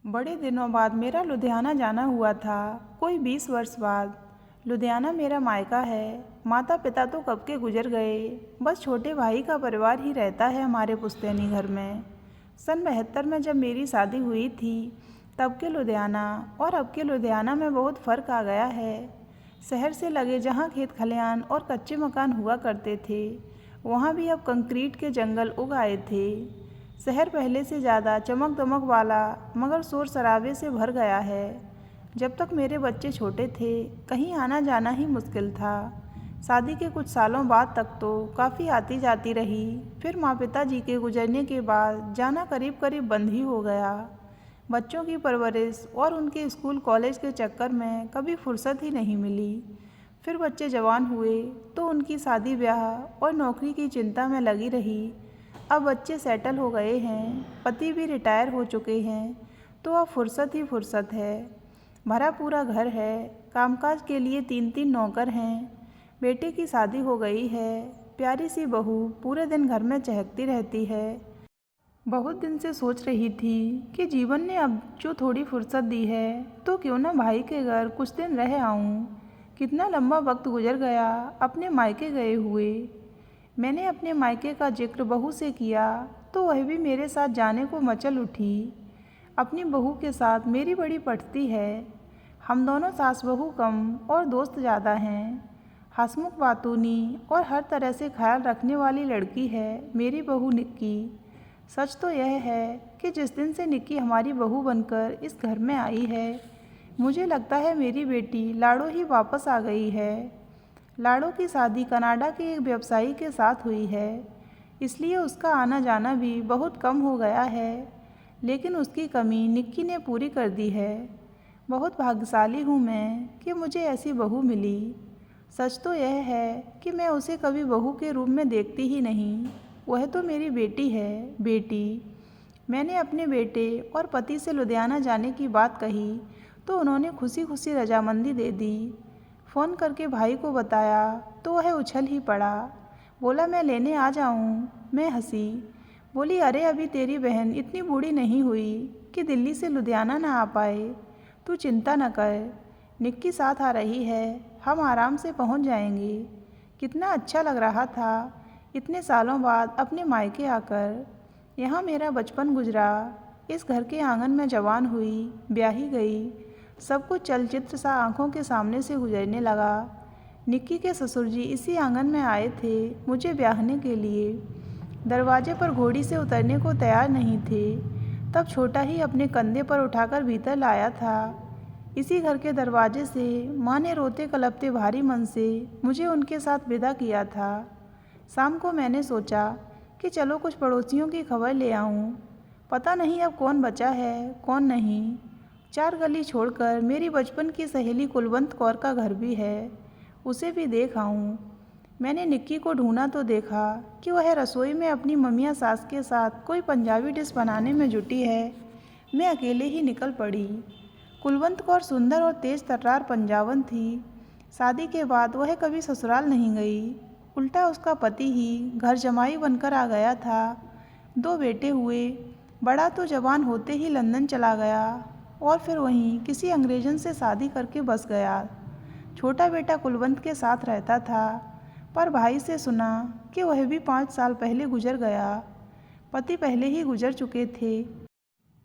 बड़े दिनों बाद मेरा लुधियाना जाना हुआ था। कोई 20 वर्ष बाद। लुधियाना मेरा मायका है। माता पिता तो कब के गुजर गए। बस छोटे भाई का परिवार ही रहता है हमारे पुश्तैनी घर में। सन 72 में जब मेरी शादी हुई थी तब के लुधियाना और अब के लुधियाना में बहुत फ़र्क आ गया है। शहर से लगे जहाँ खेत खलिहान और कच्चे मकान हुआ करते थे वहाँ भी अब कंक्रीट के जंगल उग आए थे। शहर पहले से ज़्यादा चमक दमक वाला मगर शोर शराबे से भर गया है। जब तक मेरे बच्चे छोटे थे कहीं आना जाना ही मुश्किल था। शादी के कुछ सालों बाद तक तो काफ़ी आती जाती रही, फिर माँ पिताजी के गुजरने के बाद जाना करीब करीब बंद ही हो गया। बच्चों की परवरिश और उनके स्कूल कॉलेज के चक्कर में कभी फुर्सत ही नहीं मिली। फिर बच्चे जवान हुए तो उनकी शादी ब्याह और नौकरी की चिंता में लगी रही। अब बच्चे सेटल हो गए हैं, पति भी रिटायर हो चुके हैं, तो अब फुर्सत ही फुर्सत है। भरा पूरा घर है, कामकाज के लिए 3-3 नौकर हैं। बेटे की शादी हो गई है, प्यारी सी बहू पूरे दिन घर में चहकती रहती है। बहुत दिन से सोच रही थी कि जीवन ने अब जो थोड़ी फुर्सत दी है तो क्यों ना भाई के घर कुछ दिन रह आऊं। कितना लंबा वक्त गुजर गया अपने मायके गए हुए। मैंने अपने मायके का जिक्र बहू से किया तो वह भी मेरे साथ जाने को मचल उठी। अपनी बहू के साथ मेरी बड़ी पटती है। हम दोनों सास बहू कम और दोस्त ज़्यादा हैं। हंसमुख बातूनी और हर तरह से ख्याल रखने वाली लड़की है मेरी बहू निक्की। सच तो यह है कि जिस दिन से निक्की हमारी बहू बनकर इस घर में आई है मुझे लगता है मेरी बेटी लाड़ो ही वापस आ गई है। लाड़ो की शादी कनाडा के एक व्यवसायी के साथ हुई है, इसलिए उसका आना जाना भी बहुत कम हो गया है, लेकिन उसकी कमी निक्की ने पूरी कर दी है। बहुत भाग्यशाली हूँ मैं कि मुझे ऐसी बहू मिली। सच तो यह है कि मैं उसे कभी बहू के रूप में देखती ही नहीं। वह तो मेरी बेटी है, बेटी। मैंने अपने बेटे और पति से लुधियाना जाने की बात कही तो उन्होंने खुशी खुशी रजामंदी दे दी। फ़ोन करके भाई को बताया तो वह उछल ही पड़ा, बोला मैं लेने आ जाऊं। मैं हंसी, बोली अरे अभी तेरी बहन इतनी बूढ़ी नहीं हुई कि दिल्ली से लुधियाना ना आ पाए। तू चिंता न कर, निक्की साथ आ रही है, हम आराम से पहुंच जाएंगे। कितना अच्छा लग रहा था इतने सालों बाद अपने मायके आकर। यहाँ मेरा बचपन गुजरा, इस घर के आंगन में जवान हुई, ब्याही गई। सब कुछ चलचित्र सा आंखों के सामने से गुजरने लगा। निक्की के ससुर जी इसी आंगन में आए थे मुझे ब्याहने के लिए। दरवाजे पर घोड़ी से उतरने को तैयार नहीं थे, तब छोटा ही अपने कंधे पर उठाकर भीतर लाया था। इसी घर के दरवाजे से माँ ने रोते कलपते भारी मन से मुझे उनके साथ विदा किया था। शाम को मैंने सोचा कि चलो कुछ पड़ोसियों की खबर ले आऊँ। पता नहीं अब कौन बचा है कौन नहीं। 4 गली छोड़कर मेरी बचपन की सहेली कुलवंत कौर का घर भी है, उसे भी देख आऊँ। मैंने निक्की को ढूंढा तो देखा कि वह रसोई में अपनी ममिया सास के साथ कोई पंजाबी डिश बनाने में जुटी है। मैं अकेले ही निकल पड़ी। कुलवंत कौर सुंदर और तेज तर्रार पंजाबन थी। शादी के बाद वह कभी ससुराल नहीं गई, उल्टा उसका पति ही घर जमाई बनकर आ गया था। 2 बेटे हुए, बड़ा तो जवान होते ही लंदन चला गया और फिर वहीं किसी अंग्रेजन से शादी करके बस गया। छोटा बेटा कुलवंत के साथ रहता था, पर भाई से सुना कि वह भी 5 साल पहले गुजर गया। पति पहले ही गुजर चुके थे।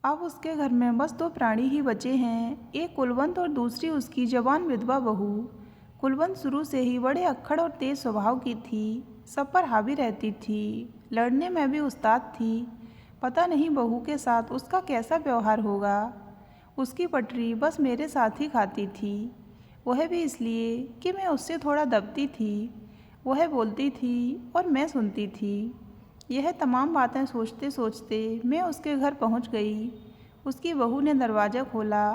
अब उसके घर में बस 2 प्राणी ही बचे हैं, एक कुलवंत और दूसरी उसकी जवान विधवा बहू। कुलवंत शुरू से ही बड़े अक्खड़ और तेज स्वभाव की थी, सब पर हावी रहती थी, लड़ने में भी उस्ताद थी। पता नहीं बहू के साथ उसका कैसा व्यवहार होगा। उसकी पटरी बस मेरे साथ ही खाती थी, वह भी इसलिए कि मैं उससे थोड़ा दबती थी। वह बोलती थी और मैं सुनती थी। यह तमाम बातें सोचते सोचते मैं उसके घर पहुंच गई। उसकी बहू ने दरवाज़ा खोला।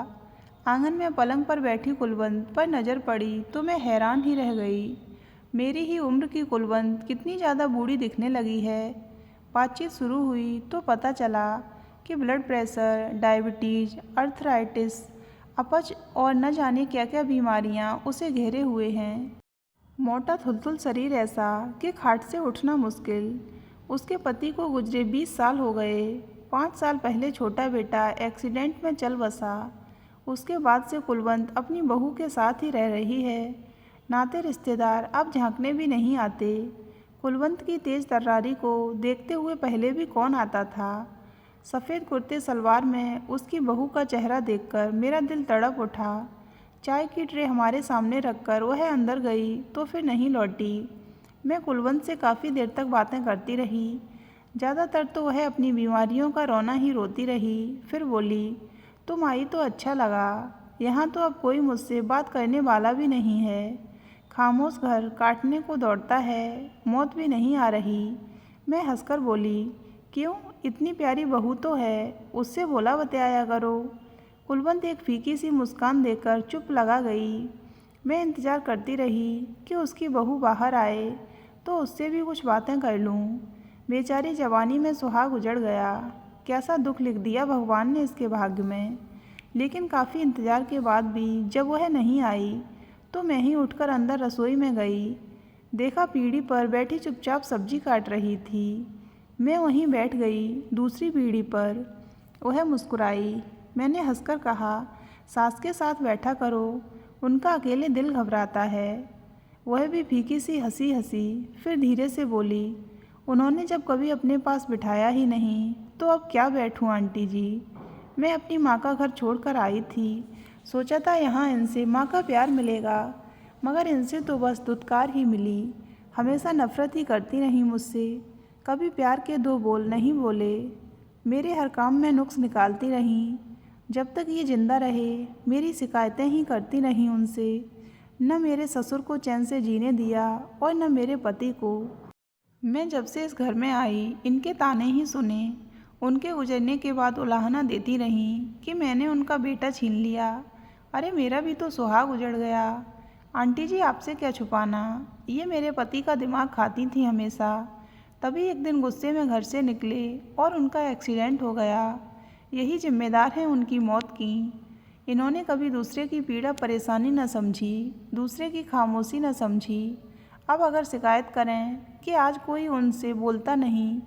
आंगन में पलंग पर बैठी कुलवंत पर नज़र पड़ी तो मैं हैरान ही रह गई। मेरी ही उम्र की कुलवंत कितनी ज़्यादा बूढ़ी दिखने लगी है। बातचीत शुरू हुई तो पता चला कि ब्लड प्रेशर, डायबिटीज़, अर्थराइटिस, अपच और न जाने क्या क्या बीमारियां उसे घेरे हुए हैं। मोटा थुलथुल शरीर ऐसा कि खाट से उठना मुश्किल। उसके पति को गुजरे 20 साल हो गए। 5 साल पहले छोटा बेटा एक्सीडेंट में चल बसा। उसके बाद से कुलवंत अपनी बहू के साथ ही रह रही है। नाते रिश्तेदार अब झांकने भी नहीं आते। कुलवंत की तेज तर्रारी को देखते हुए पहले भी कौन आता था। सफ़ेद कुर्ते सलवार में उसकी बहू का चेहरा देखकर मेरा दिल तड़प उठा। चाय की ट्रे हमारे सामने रखकर वह अंदर गई तो फिर नहीं लौटी। मैं कुलवंत से काफ़ी देर तक बातें करती रही। ज़्यादातर तो वह अपनी बीमारियों का रोना ही रोती रही। फिर बोली, तुम आई तो अच्छा लगा। यहाँ तो अब कोई मुझसे बात करने वाला भी नहीं है। खामोश घर काटने को दौड़ता है, मौत भी नहीं आ रही। मैं हंसकर बोली, क्यों, इतनी प्यारी बहू तो है, उससे बोला बतियाया करो। कुलवंत एक फीकी सी मुस्कान देकर चुप लगा गई। मैं इंतज़ार करती रही कि उसकी बहू बाहर आए तो उससे भी कुछ बातें कर लूँ। बेचारी जवानी में सुहाग उजड़ गया। कैसा दुख लिख दिया भगवान ने इसके भाग्य में। लेकिन काफ़ी इंतज़ार के बाद भी जब वह नहीं आई तो मैं ही उठकर अंदर रसोई में गई। देखा पीढ़ी पर बैठी चुपचाप सब्जी काट रही थी। मैं वहीं बैठ गई दूसरी पीढ़ी पर। वह मुस्कुराई। मैंने हंसकर कहा, सास के साथ बैठा करो, उनका अकेले दिल घबराता है। वह भी फीकी सी हंसी, फिर धीरे से बोली, उन्होंने जब कभी अपने पास बिठाया ही नहीं तो अब क्या बैठूं आंटी जी। मैं अपनी माँ का घर छोड़कर आई थी। सोचा था यहाँ इनसे माँ का प्यार मिलेगा, मगर इनसे तो बस दुत्कार ही मिली। हमेशा नफ़रत ही करती रहीं मुझसे, कभी प्यार के 2 बोल नहीं बोले। मेरे हर काम में नुक्स निकालती रहीं। जब तक ये जिंदा रहे मेरी शिकायतें ही करती रहीं उनसे। न मेरे ससुर को चैन से जीने दिया और न मेरे पति को। मैं जब से इस घर में आई इनके ताने ही सुने। उनके गुजरने के बाद उलाहना देती रहीं कि मैंने उनका बेटा छीन लिया। अरे मेरा भी तो सुहाग उजड़ गया। आंटी जी आपसे क्या छुपाना, ये मेरे पति का दिमाग खाती थी हमेशा। तभी एक दिन गुस्से में घर से निकले और उनका एक्सीडेंट हो गया। यही जिम्मेदार हैं उनकी मौत की। इन्होंने कभी दूसरे की पीड़ा परेशानी न समझी, दूसरे की खामोशी न समझी। अब अगर शिकायत करें कि आज कोई उनसे बोलता नहीं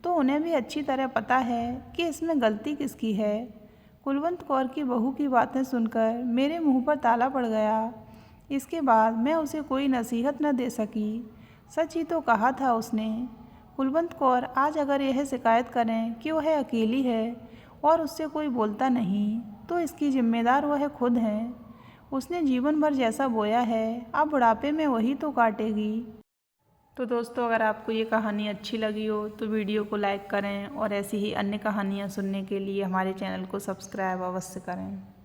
तो उन्हें भी अच्छी तरह पता है कि इसमें गलती किसकी है। कुलवंत कौर की बहू की बातें सुनकर मेरे मुंह पर ताला पड़ गया। इसके बाद मैं उसे कोई नसीहत न दे सकी। सच ही तो कहा था उसने। कुलवंत कौर आज अगर यह शिकायत करें कि वह अकेली है और उससे कोई बोलता नहीं तो इसकी जिम्मेदार वह खुद है। उसने जीवन भर जैसा बोया है अब बुढ़ापे में वही तो काटेगी। तो दोस्तों, अगर आपको ये कहानी अच्छी लगी हो तो वीडियो को लाइक करें और ऐसी ही अन्य कहानियाँ सुनने के लिए हमारे चैनल को सब्सक्राइब अवश्य करें।